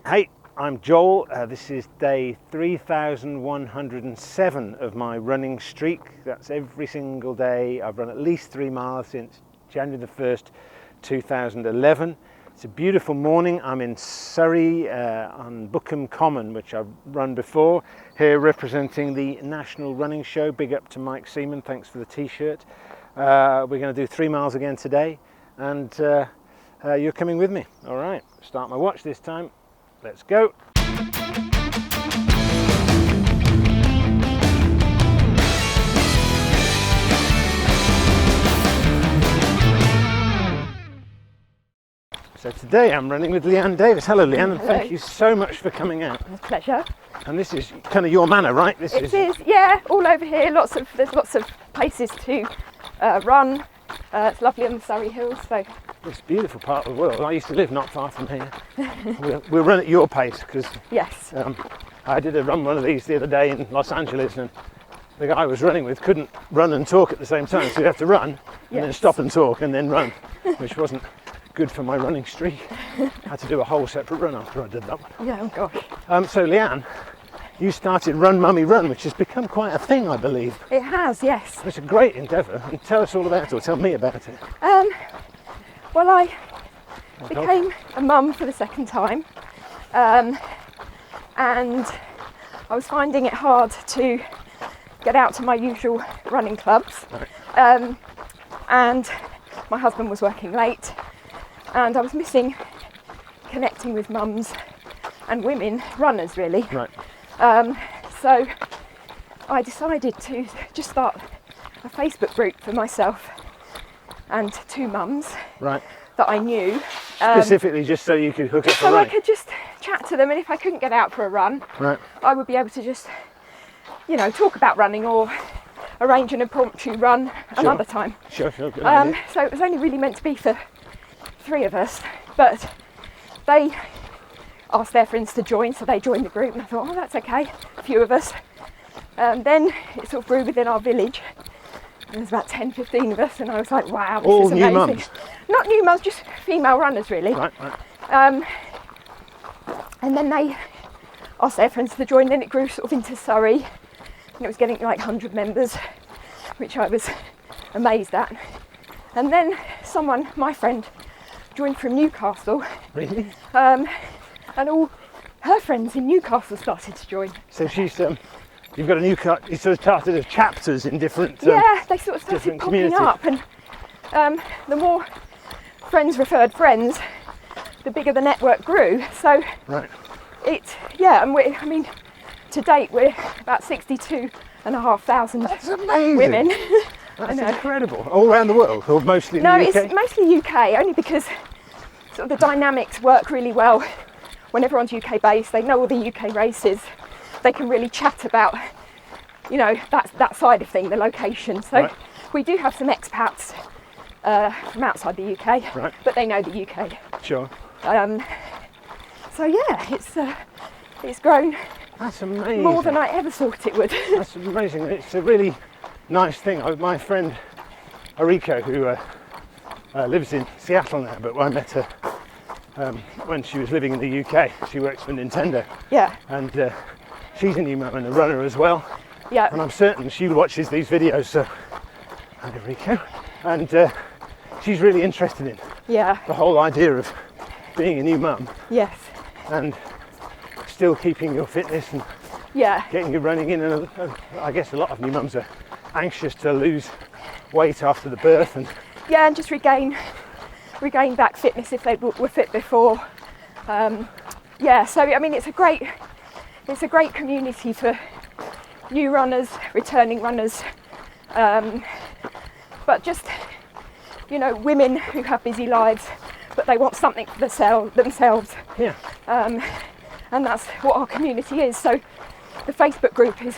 Hey, I'm Joel. This is day 3,107 of my running streak. That's every single day. I've run at least 3 miles since January the 1st, 2011. It's a beautiful morning. I'm in Surrey on Bookham Common, which I've run before, here representing the National Running Show. Big up to Mike Seaman, thanks for the t-shirt. We're going to do 3 miles again today, and you're coming with me. All right, start my watch this time. Let's go. So today I'm running with Leanne Davies. Hello Leanne, and thank you so much for coming out. It's a pleasure. And this is kind of your manor, right? It is, yeah, all over here. There's lots of places to run. It's lovely on the Surrey Hills. So it's a beautiful part of the world. I used to live not far from here. We'll run at your pace because yes, I did one of these the other day in Los Angeles, and the guy I was running with couldn't run and talk at the same time, so you have to run and then stop and talk and then run, which wasn't good for my running streak. I had to do a whole separate run after I did that one. Yeah, oh gosh. So Leanne, you started Run Mummy Run, which has become quite a thing, I believe. It has, yes. It's a great endeavour, and tell us all about it, or tell me about it. Well, I became a mum for the second time, and I was finding it hard to get out to my usual running clubs, and my husband was working late, and I was missing connecting with mums and women runners, really. Right. So I decided to just start a Facebook group for myself and 2 mums Right. that I knew. Specifically just so you could hook up for So running. I could just chat to them, and if I couldn't get out for a run, Right. I would be able to just, talk about running or arrange an impromptu run another time. Sure, good idea. So it was only really meant to be for 3 of us, but they asked their friends to join, so they joined the group, and I thought, oh, that's okay, a few of us. Then it sort of grew within our village. There's about 10-15 of us, and I was like, wow, this all is new amazing. mums? Not new mums, just female runners, really. Right. And then they asked their friends to join, then it grew sort of into Surrey, and it was getting like 100 members, which I was amazed at. And then my friend, joined from Newcastle. Really? And all her friends in Newcastle started to join. So she's, you've got you sort of started as chapters in different they sort of started popping up, and the more friends referred friends, the bigger the network grew. So right. and to date we're about 62,500 That's amazing. women. That's incredible. All around the world, or mostly in the UK? No, it's mostly UK, only because sort of the dynamics work really well when everyone's UK based. They know all the UK races. They can really chat about, that side of thing, the location. So we do have some expats from outside the UK, but they know the UK. Sure. So yeah, it's grown. That's amazing. More than I ever thought it would. That's amazing. It's a really nice thing. My friend Ariko, who lives in Seattle now, but I met her when she was living in the UK. She works for Nintendo. Yeah. And she's a new mum and a runner as well. Yeah. And I'm certain she watches these videos, so hi Ariko. And she's really interested in the whole idea of being a new mum. Yes. And still keeping your fitness and getting you running in. And I guess a lot of new mums are anxious to lose weight after the birth and just regain back fitness if they were fit before. So it's a great community for new runners, returning runners, but just women who have busy lives but they want something for themselves. Yeah. And that's what our community is. So the Facebook group is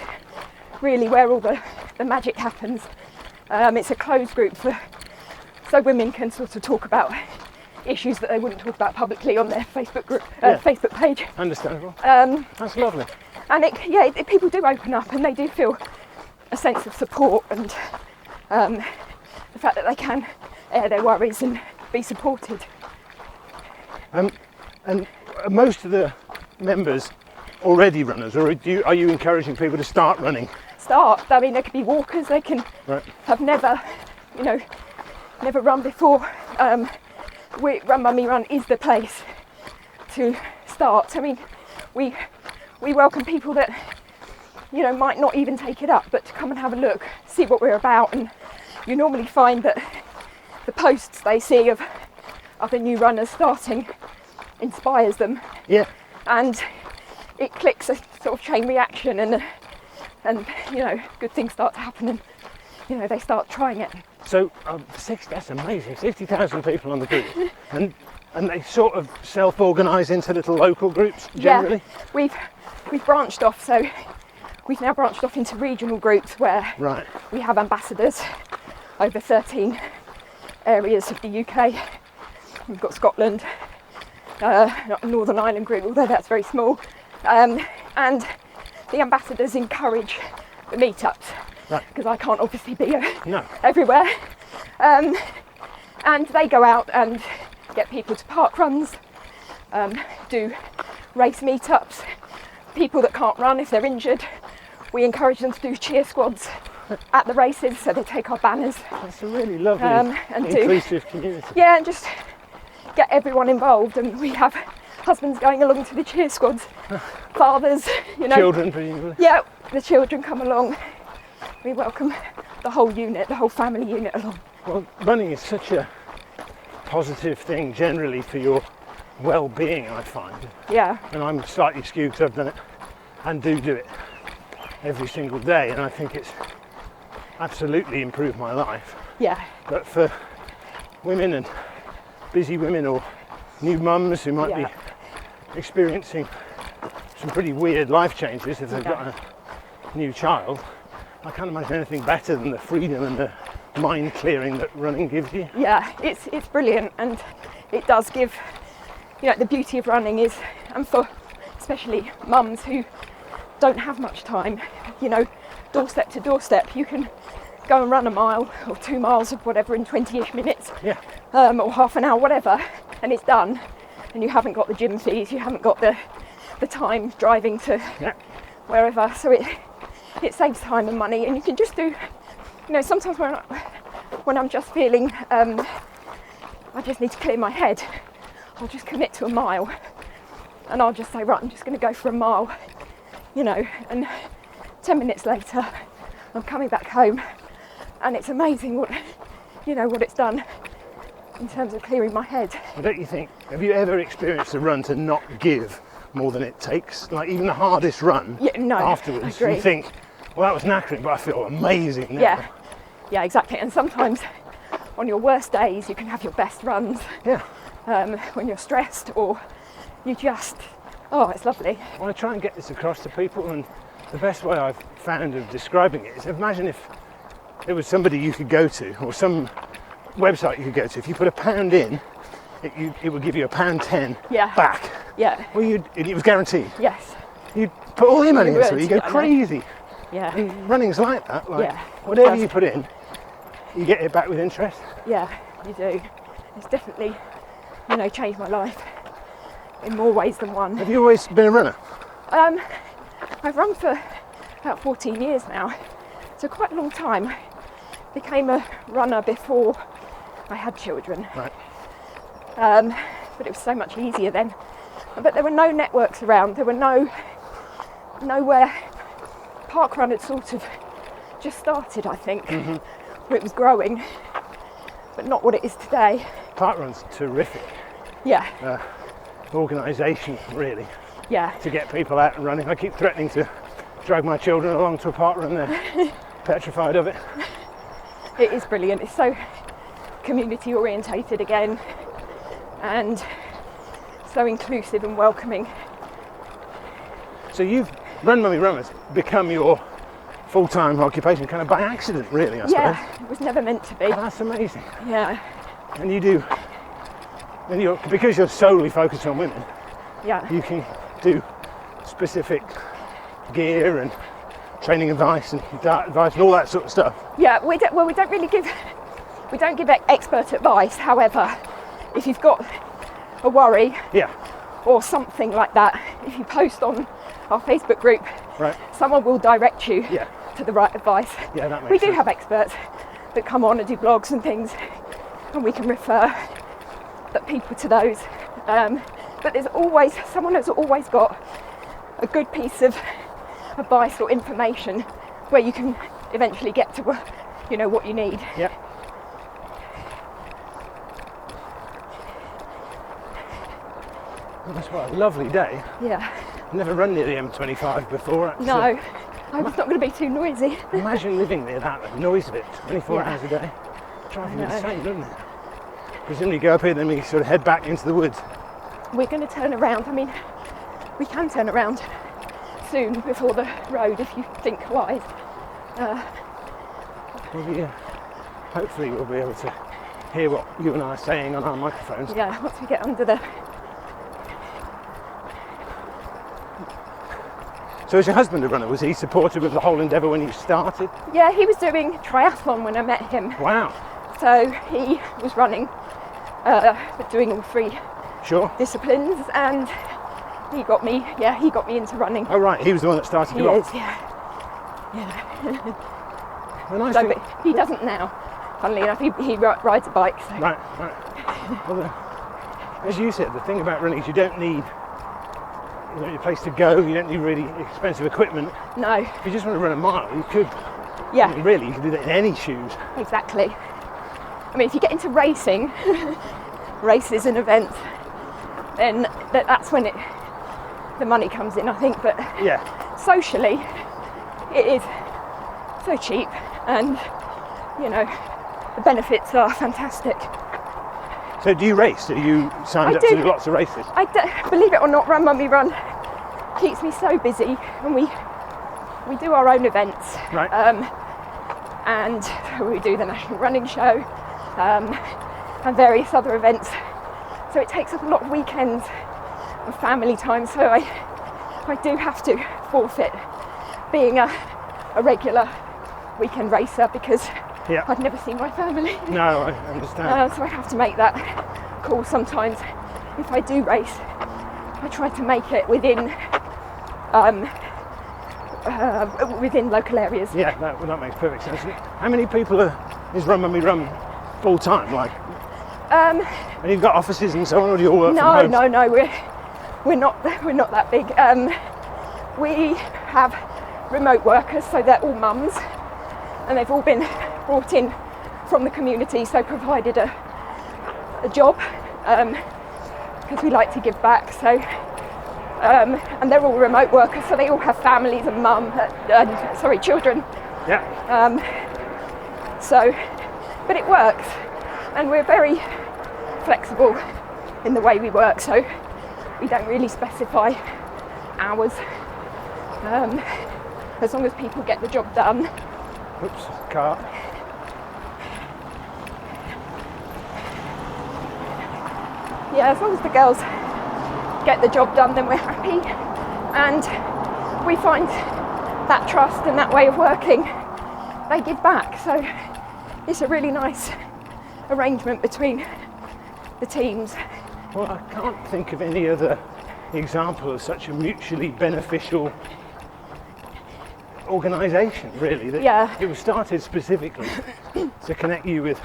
really where all the magic happens. It's a closed group so women can sort of talk about issues that they wouldn't talk about publicly on their Facebook group, Facebook page. Understandable. That's lovely. And people do open up and they do feel a sense of support and the fact that they can air their worries and be supported. And most of the members already runners, or are you encouraging people to start running? Start. I mean, there could be walkers. They can have never run before. Run Mummy Run is the place to start. I mean, we welcome people that might not even take it up, but to come and have a look, see what we're about. And you normally find that the posts they see of other new runners starting inspires them. Yeah. And it clicks a sort of chain reaction, and good things start to happen, and they start trying it. So that's amazing. 60,000 people on the group, and they sort of self-organise into little local groups generally. Yeah, we've branched off. So we've now branched off into regional groups where we have ambassadors over 13 areas of the UK. We've got Scotland, Northern Ireland group, although that's very small. And the ambassadors encourage the meetups, because I can't obviously be everywhere. And they go out and get people to park runs, do race meetups. People that can't run, if they're injured, we encourage them to do cheer squads at the races, so they take our banners. That's a really lovely inclusive community. Yeah, and just get everyone involved, and we have husbands going along to the cheer squads, fathers, children presumably. Yeah, the children come along. We welcome the whole unit, the whole family unit along. Well, running is such a positive thing generally for your well-being, I find. Yeah. And I'm slightly skewed because I've done it and do it every single day, and I think it's absolutely improved my life. Yeah. But for women and busy women or new mums who might be experiencing some pretty weird life changes if they've got a new child, I can't imagine anything better than the freedom and the mind clearing that running gives you. Yeah, it's brilliant, and it does give, the beauty of running is, and for especially mums who don't have much time, doorstep to doorstep, you can go and run a mile or 2 miles or whatever in 20-ish minutes, or half an hour, whatever, and it's done. And you haven't got the gym fees, you haven't got the time driving to wherever, so it saves time and money. And you can just do, sometimes when I'm just feeling I just need to clear my head, I'll just commit to a mile, and I'll just say, right, I'm just going to go for a mile, and 10 minutes later I'm coming back home, and it's amazing what it's done in terms of clearing my head. Well, don't you think, have you ever experienced a run to not give more than it takes? Like even the hardest run, afterwards you think, well, that was knackering, but I feel amazing now. Yeah, exactly. And sometimes on your worst days you can have your best runs. When you're stressed, or you just, it's lovely. I want to try and get this across to people, and the best way I've found of describing it is, imagine if there was somebody you could go to, or some website you could go to. If you put £1 in, it would give you £1.10 back. Yeah. Well, it was guaranteed. Yes. You'd put all your money into it, you go crazy. Yeah. And running's like that. Whatever you put in, you get it back with interest. Yeah, you do. It's definitely, changed my life in more ways than one. Have you always been a runner? I've run for about 14 years now, so quite a long time. Became a runner before I had children. Right. But it was so much easier then. But there were no networks around. There were nowhere. Parkrun had sort of just started, I think. Mm-hmm. It was growing, but not what it is today. Parkrun's terrific. Yeah. Organisation, really. Yeah. To get people out and running. I keep threatening to drag my children along to a parkrun. They're petrified of it. It is brilliant. It's so community orientated again, and so inclusive and welcoming. So you've Run Mummy Run has become your full-time occupation, kind of by accident, really, I suppose. Yeah, it was never meant to be. Oh, that's amazing. Yeah. And because you're solely focused on women, you can do specific gear and training advice and diet advice and all that sort of stuff. Yeah, we don't give expert advice. However, if you've got a worry, or something like that. If you post on our Facebook group, Right. someone will direct you Yeah. to the right advice. Yeah, that makes We do sense. have experts that come on and do blogs and things, and we can refer people to those. But there's always someone that's always got a good piece of advice or information where you can eventually get to what you need. Yeah. Well, that's what a lovely day. Yeah. I've never run near the M25 before. Actually. No, I hope it's not going to be too noisy. Imagine living near that, the noise of it, 24 Yeah. hours a day. Driving I know. insane, doesn't it? Presumably go up here, then we sort of head back into the woods. We're going to turn around. I mean, we can turn around soon before the road if you think wise. Hopefully we'll be able to hear what you and I are saying on our microphones. Yeah, once we get under the... So is your husband a runner? Was he supportive of the whole endeavour when you started? Yeah, he was doing triathlon when I met him. Wow. So he was running, but doing all three Sure. disciplines, and he got me into running. Oh right, he was the one that started He you is, off. yeah. The nice So, thing- but he doesn't now. Funnily enough, he rides a bike. So. Right. Well, as you said, the thing about running is you don't need a place to go, you don't need really expensive equipment. No, If you just want to run a mile, you could. yeah, I mean, really, you could do that in any shoes. exactly. I mean, if you get into racing, races and events, then that's when the money comes in, I think. But Yeah. socially, it is so cheap, and the benefits are fantastic. So do you race? Are you signed I up to do. do lots of races? Believe it or not, Run Mummy Run keeps me so busy, and we do our own events. Right. And we do the National Running Show and various other events. So it takes up a lot of weekends and family time. So I do have to forfeit being a regular weekend racer because Yeah. I'd never see my family. No, I understand. So I have to make that call sometimes. If I do race, I try to make it within local areas. Yeah, that makes perfect sense. How many people is Run Mummy Run full time? Like, and you've got offices and so on, or do you all work from home? No, we're not that big. We have remote workers, so they're all mums, and they've all been brought in from the community, so provided a job because we like to give back. So and they're all remote workers, so they all have families and children. Yeah. So, but it works, and we're very flexible in the way we work, so we don't really specify hours. As long as people get the job done. Oops, car. Yeah, as long as the girls get the job done, then we're happy, and we find that trust and that way of working, they give back. So it's a really nice arrangement between the teams. Well, I can't think of any other example of such a mutually beneficial organisation, really. That Yeah. It was started specifically to connect you with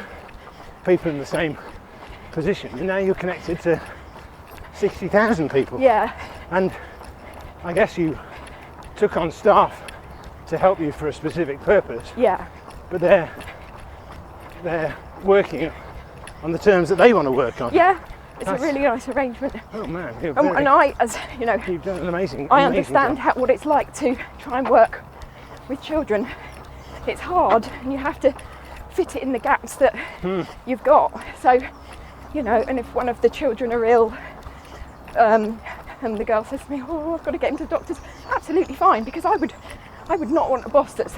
people in the same position, and now you're connected to 60,000 people. Yeah, And I guess you took on staff to help you for a specific purpose, yeah, but they're working on the terms that they want to work on. yeah. It's Nice. a really nice arrangement. Oh man, you're And I, as you've done an amazing. I amazing understand job. what it's like to try and work with children. It's hard, and you have to fit it in the gaps that you've got. So, and if one of the children are ill, and the girl says to me, "Oh, I've got to get him to the doctors," absolutely fine, because I would not want a boss that's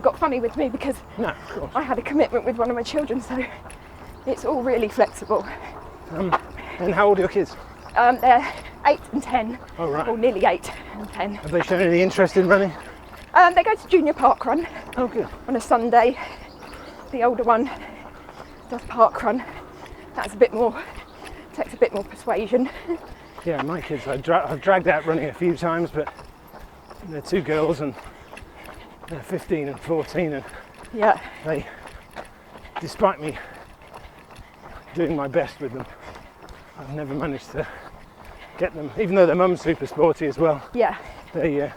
got funny with me because No, of course. I had a commitment with one of my children. So it's all really flexible. And how old are your kids? They're 8 and 10, Oh right. or nearly 8 and 10. Have they shown any interest in running? They go to junior park run Oh good. on a Sunday. The older one does park run. Takes a bit more persuasion. Yeah, my kids, I've dragged out running a few times, but they're 2 girls and they're 15 and 14, and Yeah. they, despite me doing my best with them, I've never managed to get them, even though their mum's super sporty as well, Yeah. they've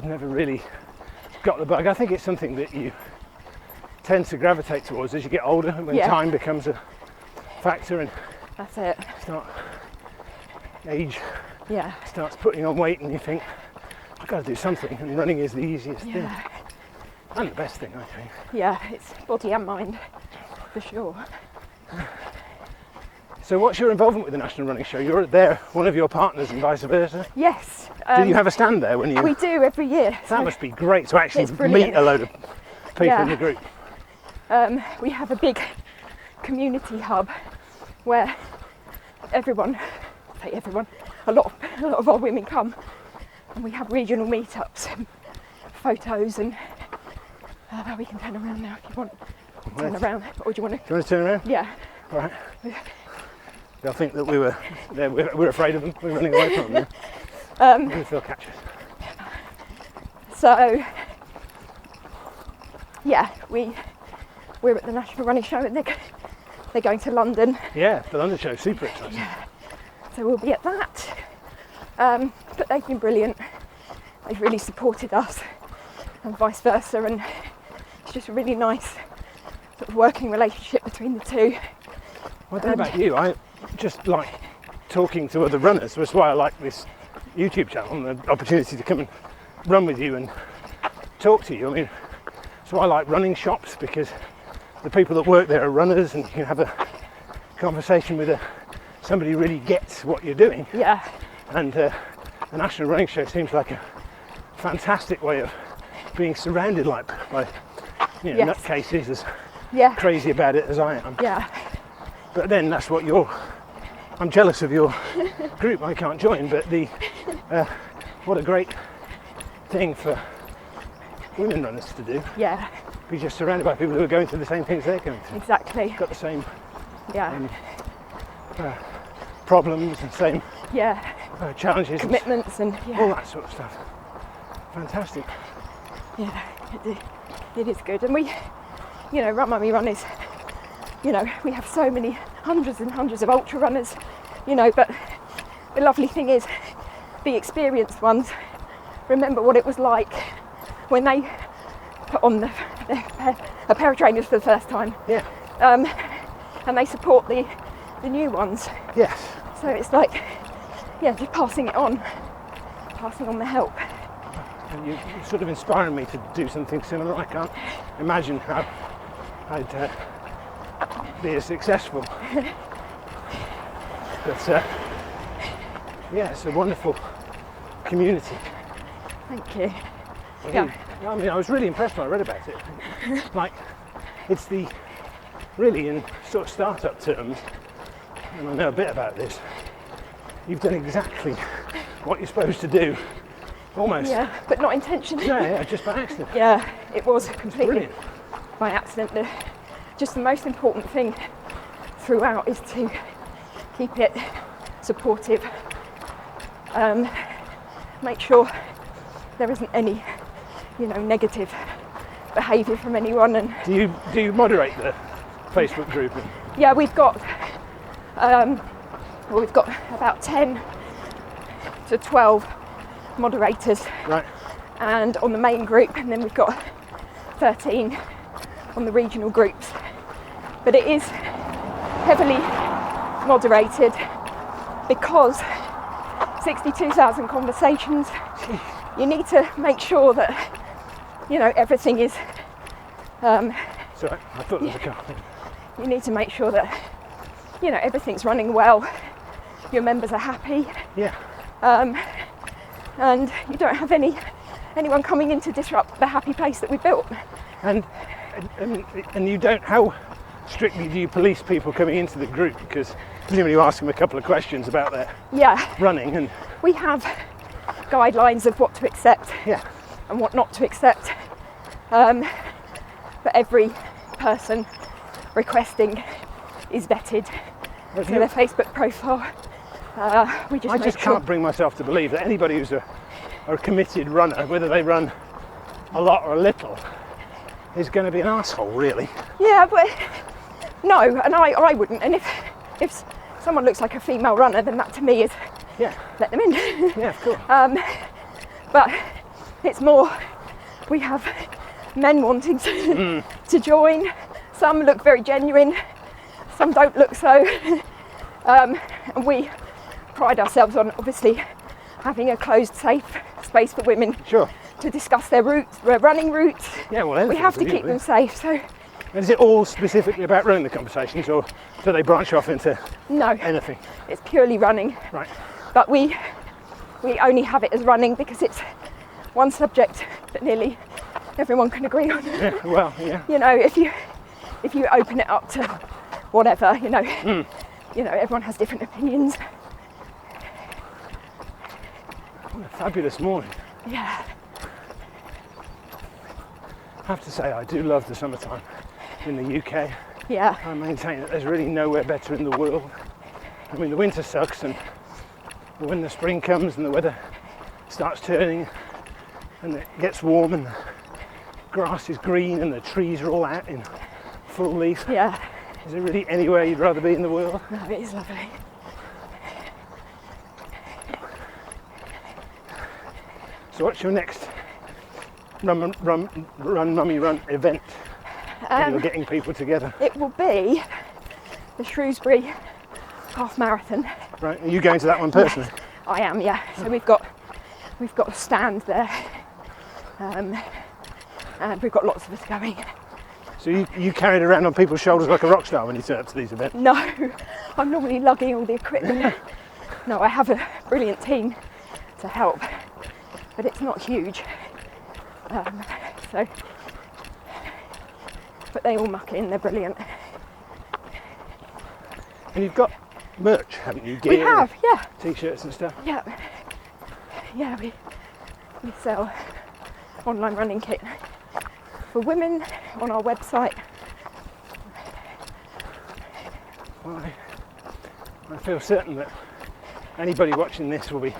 never really got the bug. I think it's something that you tend to gravitate towards as you get older, when Yeah. time becomes a factor and That's it. age Yeah. starts putting on weight, and you think, I've got to do something, and running is the easiest thing Yeah. and the best thing, I think. Yeah. It's body and mind, for sure. So what's your involvement with the National Running Show? You're there, one of your partners, and vice versa. Yes. Do you have a stand there when you... We do every year. That must be great to actually It's brilliant. meet a load of people Yeah. in the group. We have a big community hub where a lot of our women come, and we have regional meetups and photos, and we can turn around now if you want. Turn around, or do you want to? Do you want to turn around? Yeah. All right. They'll think that we're afraid of them. We're running away from them. They'll catch us. So, yeah, we're at the National Running Show, and they're going to London, Yeah, the London show's super exciting. so we'll be at that. But they've been brilliant. They've really supported us, and vice versa, and it's just a really nice sort of working relationship between the two. Well, I don't know about you, I just like talking to other runners. That's why I like this YouTube channel and the opportunity to come and run with you and talk to you. I mean, so I like running shops because the people that work there are runners, and you can have a conversation with somebody who really gets what you're doing. Yeah, And the National Running Show seems like a fantastic way of being surrounded by Yes. nutcases as yeah, crazy about it as I am. yeah, But then that's what I'm jealous of your group. I can't join, but what a great thing for women runners to do. yeah, Be just surrounded by people who are going through the same things they're going through. exactly. Got the same Yeah, problems and same yeah, challenges, and commitments and all yeah, that sort of stuff. Fantastic. yeah, it is good. And we, Run Mummy Run is, we have so many hundreds and hundreds of ultra runners, but the lovely thing is the experienced ones remember what it was like when they put on a pair of trainers for the first time. Yeah. And they support the new ones. Yes. So it's like, just passing on the help. And you're sort of inspiring me to do something similar. I can't imagine how I'd be as successful. But it's a wonderful community. Thank you. Yeah. I mean, I was really impressed when I read about it. Like, it's really in sort of startup terms, and I know a bit about this, you've done exactly what you're supposed to do, almost. Yeah, but not intentionally. Yeah, just by accident. Yeah, it was completely Brilliant. by accident. Just the most important thing throughout is to keep it supportive. Make sure there isn't any, negative behaviour from anyone. And Do you moderate the Facebook group? yeah, we've got about 10 to 12 moderators, Right. and on the main group, and then we've got 13 on the regional groups. But it is heavily moderated because 62,000 conversations. You need to make sure that everything is. Sorry, I thought there was a car. You need to make sure that everything's running well. Your members are happy. Yeah. And you don't have anyone coming in to disrupt the happy place that we built. And you don't. How strictly do you police people coming into the group? Because presumably you ask them a couple of questions about their running, and We have guidelines of what to accept yeah. and what not to accept. But every person requesting is vetted Have through you, their Facebook profile. We just I just can't bring myself to believe that anybody who's a committed runner, whether they run a lot or a little, is going to be an arsehole, really. Yeah, but no, and I wouldn't. And if someone looks like a female runner, then that to me is let them in. Yeah, of course. But it's more, we have men wanting to join. Some look very genuine, some don't look so. And we pride ourselves on obviously having a closed, safe space for women to discuss their routes, their running routes. Yeah, well, we have to keep them safe. So, is it all specifically about running, the conversations, or do they branch off into anything? It's purely running. Right. But we only have it as running because it's one subject that nearly everyone can agree on. Yeah, well, yeah. You know, if you open it up to whatever, you know, everyone has different opinions. What a fabulous morning. Yeah. I have to say, I do love the summertime in the UK. Yeah. I maintain that there's really nowhere better in the world. I mean, the winter sucks, and when the spring comes and the weather starts turning and it gets warm and the grass is green and the trees are all out in full leaf. Yeah. Is there really anywhere you'd rather be in the world? No, it is lovely. So what's your next Run Mummy Run event when you're getting people together? It will be the Shrewsbury half marathon. Right, are you going to that one personally? Yes, I am, yeah. So we've got a stand there, and we've got lots of us going. So you carried around on people's shoulders like a rock star when you turn up to these events? No, I'm normally lugging all the equipment. No, I have a brilliant team to help, but it's not huge. But they all muck in, they're brilliant. And you've got merch, haven't you? Gear, we have, yeah. T-shirts and stuff. Yeah, yeah. We sell online running kit for women on our website. Well, I feel certain that anybody watching this will be,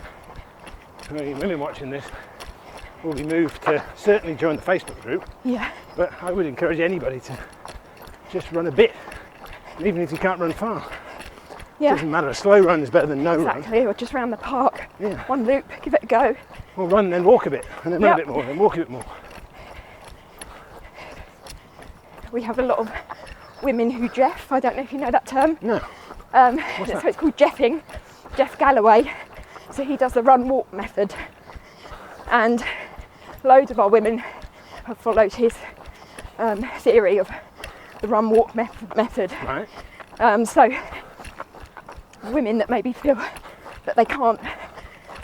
women watching this, will be moved to certainly join the Facebook group. Yeah. But I would encourage anybody to just run a bit, even if you can't run far. Yeah. It doesn't matter, a slow run is better than no run. Exactly, or just round the park. Yeah. One loop, give it a go. Or run, then walk a bit, and then run a bit more, then walk a bit more. We have a lot of women who jeff. I don't know if you know that term. No. What's that? So it's called jeffing. Jeff Galloway. So he does the run-walk method. And loads of our women have followed his theory of the run-walk method. Right. So women that maybe feel that they can't,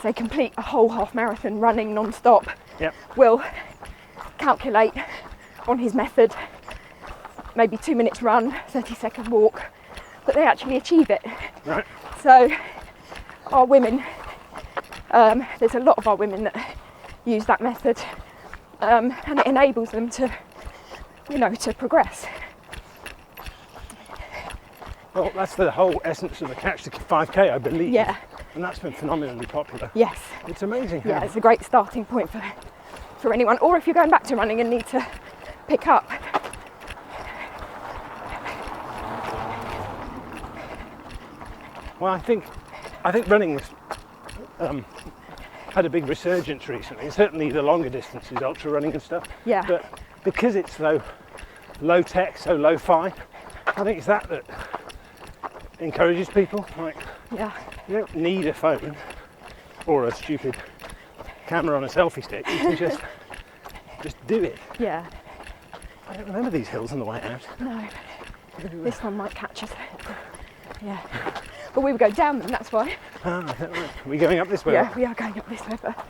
say, complete a whole half marathon running non-stop, will calculate on his method, maybe 2 minutes run, 30-second walk, but they actually achieve it. Right. So our women, there's a lot of our women that use that method, and it enables them to, to progress. Well, that's the whole essence of the Catch the 5K, I believe. Yeah. And that's been phenomenally popular. Yes. It's amazing. Yeah, it's a great starting point for anyone, or if you're going back to running and need to pick up. Well, I think running has had a big resurgence recently. Certainly the longer distances, ultra running and stuff. Yeah. But because it's so low tech, so lo-fi, I think it's that encourages people. Like, Yeah. you don't need a phone or a stupid camera on a selfie stick. You can just do it. Yeah. I don't remember these hills on the way out. No. This one might catch us. Yeah. But we would go down them, that's why. Ah, right. Are we going up this way? Yeah, we are going up this way, but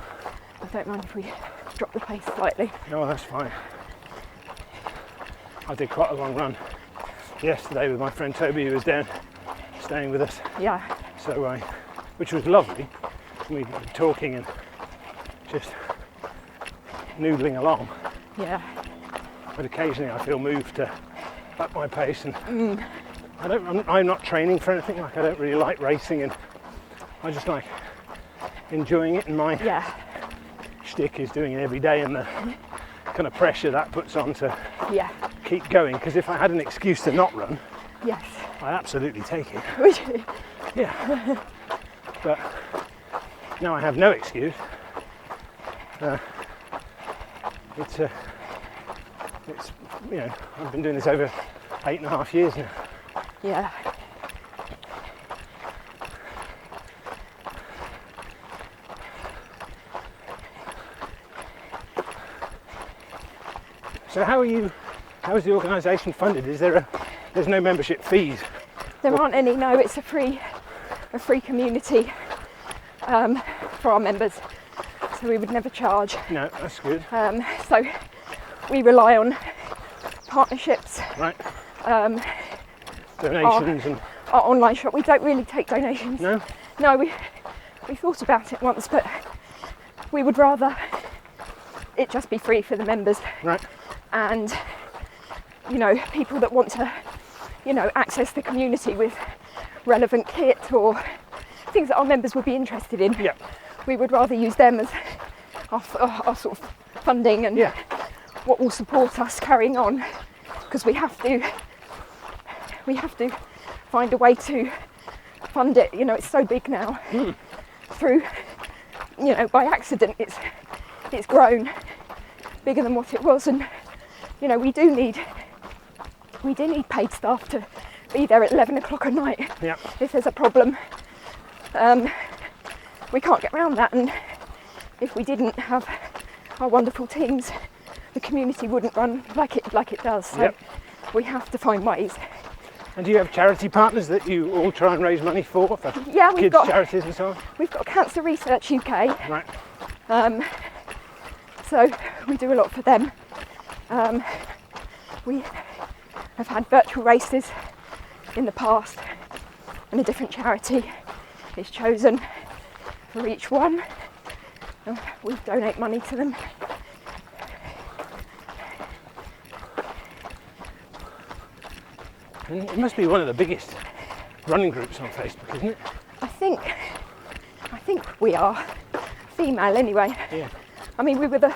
I don't mind if we drop the pace slightly. No, that's fine. I did quite a long run yesterday with my friend Toby, who was down staying with us. Yeah. So which was lovely. We were talking and just noodling along. Yeah. But occasionally I feel moved to up my pace, and I'm not training for anything. Like, I don't really like racing, and I just like enjoying it, and my Yeah. shtick is doing it every day, and the kind of pressure that puts on to Yeah. keep going. Because if I had an excuse to not run, Yes. I'd absolutely take it. Would you? Yeah. But now I have no excuse. It's you know, I've been doing this over 8.5 years now. Yeah. So how is the organisation funded? There's no membership fees? There aren't any. No, it's a free community for our members, so we would never charge. No, that's good. So we rely on partnerships, Right. Donations and our online shop. We don't really take donations. no. No, we thought about it once, but we would rather it just be free for the members. Right. And people that want to access the community with relevant kit or things that our members would be interested in. Yeah. We would rather use them as our sort of funding and what will support us carrying on, because we have to find a way to fund it. It's so big now. Through by accident it's grown bigger than what it was, and we do need paid staff to be there at 11 o'clock at night. Yeah. If there's a problem, we can't get around that, and if we didn't have our wonderful teams, the community wouldn't run like it does. So we have to find ways. And do you have charity partners that you all try and raise money for Yeah, we've kids' got charities and so on? We've got Cancer Research UK. Right. So we do a lot for them. We have had virtual races in the past, and a different charity is chosen for each one. We donate money to them. And it must be one of the biggest running groups on Facebook, isn't it? I think we are female anyway. Yeah. I mean, we were the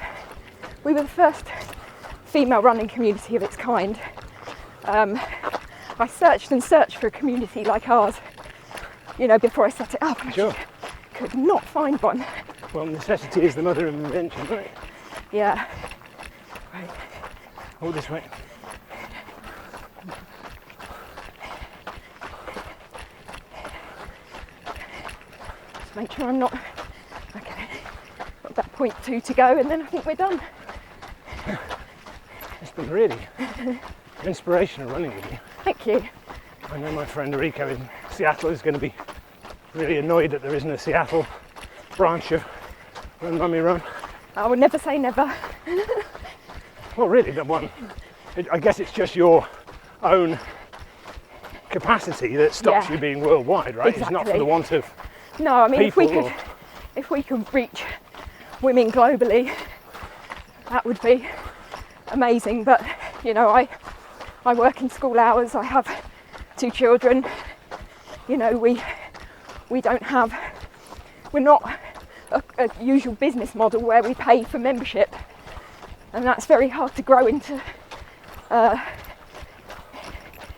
first female running community of its kind. I searched for a community like ours, before I set it up. And Sure. I could not find one. Well, necessity is the mother of invention, right? Yeah. Right. All this way. Just make sure I'm not. Okay. Got about 0.2 to go, and then I think we're done. It's been really inspirational running with you. Thank you. I know my friend Rico in Seattle is going to be really annoyed that there isn't a Seattle branch of Run Mummy Run. I would never say never. Well, really, the one. I guess it's just your own capacity that stops you being worldwide, right? Exactly. It's not for the want of No, I mean, people if we could reach women globally, that would be amazing. But I work in school hours. I have 2 children. We don't have. We're not a usual business model where we pay for membership, and that's very hard to grow into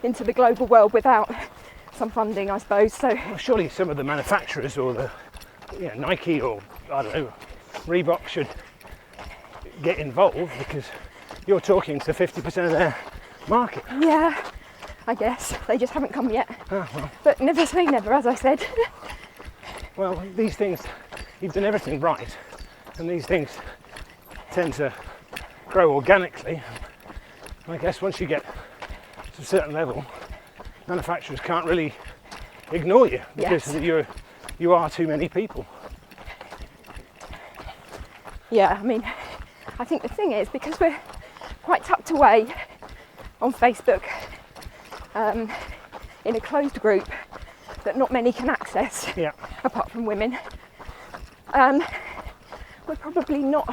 the global world without some funding, I suppose. So well, surely some of the manufacturers or the Nike or I don't know Reebok should get involved, because you're talking to 50% of their market. yeah, I guess they just haven't come yet. Oh, well. But never say never, as I said. Well, these things, you've done everything right, and these things tend to grow organically. And I guess once you get to a certain level, manufacturers can't really ignore you, because you are too many people. Yeah, I mean, I think the thing is, because we're quite tucked away on Facebook, in a closed group that not many can access, apart from women, we're probably not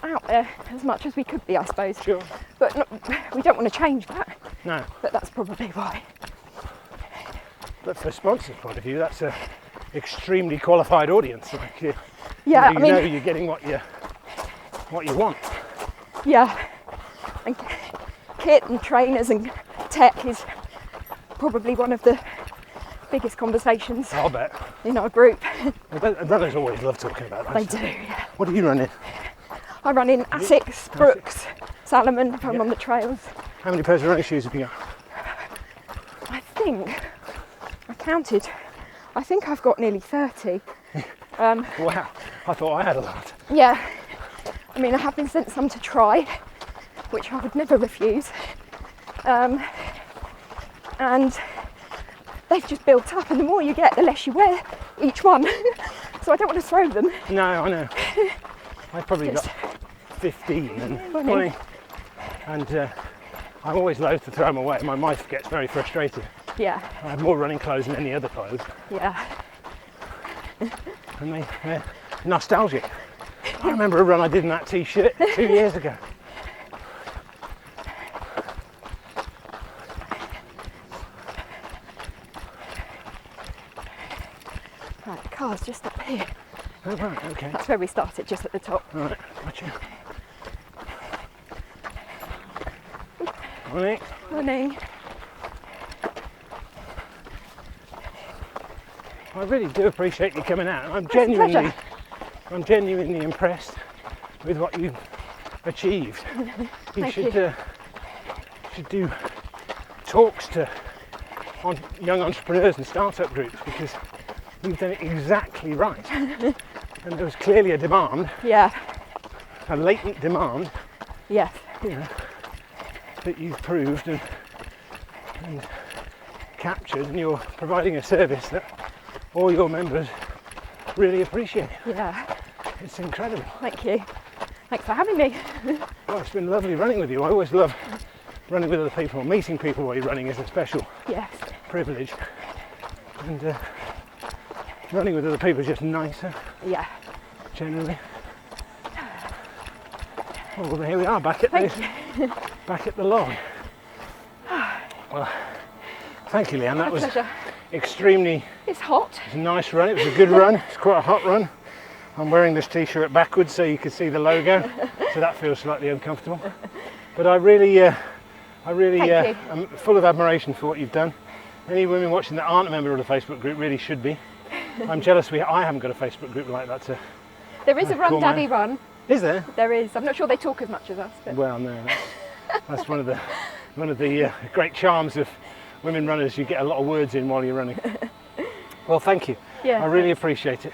out there as much as we could be, I suppose. Sure. But we don't want to change that. No. But that's probably why. But from a sponsor's point of view, that's extremely qualified audience. Like Yeah, you know you're getting what you want. Yeah, and kit and trainers and tech is probably one of the biggest conversations I'll bet. in our group. Runners always love talking about that. They do, yeah. What are you running? I run in Asics, Brooks, Salomon if I'm on the trails. How many pairs of running shoes have you got? I think, I counted, I think I've got nearly 30. Wow, I thought I had a lot. Yeah, I mean I have been sent some to try, which I would never refuse. And they've just built up, and the more you get, the less you wear each one. So I don't want to throw them. No, I know. I've probably got 15 and 20, and I'm always loath to throw them away. My wife gets very frustrated. Yeah. I have more running clothes than any other clothes, Yeah. and they're nostalgic. I remember a run I did in that t-shirt 2 years ago. Right, the car's just up here. Oh, right, okay. That's where we started, just at the top. All right, gotcha. Morning. Morning. I really do appreciate you coming out. I'm It's a pleasure. genuinely impressed with what you've achieved. You Thank should you. should do talks to young entrepreneurs and startup groups, because you've done it exactly right. And there was clearly a demand, Yeah. a latent demand, Yes. that you've proved and captured, and you're providing a service that all your members really appreciate. Yeah. It's incredible. Thank you. Thanks for having me. Well, it's been lovely running with you. I always love running with other people. Meeting people while you're running is a special Yes. privilege, and running with other people is just nicer Yeah. generally. Oh, well, here we are, back at back at the log. Well, thank you, Leanne. That was Pleasure. extremely. It's hot. It's a nice run. It was a good run. It's quite a hot run. I'm wearing this t-shirt backwards so you can see the logo, so that feels slightly uncomfortable. But I really Thank you. am full of admiration for what you've done. Any women watching that aren't a member of the Facebook group really should be. I'm jealous I haven't got a Facebook group like that to. There is a Run cool, Daddy man. run. Is there? There is. I'm not sure they talk as much as us, but Well, no. That's one of the great charms of women runners. You get a lot of words in while you're running. Well, thank you. yeah. I really appreciate it.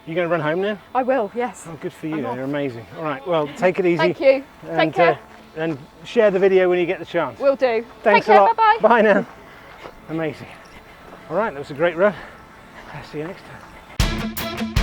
You going to run home now? I will. Yes. Oh, good for you. I'm off. You're amazing. All right. Well, take it easy. Thank you. And, Take care. And share the video when you get the chance. Will do. Thanks Take care. a lot. Bye bye. Bye now. Amazing. All right. That was a great run. I'll see you next time.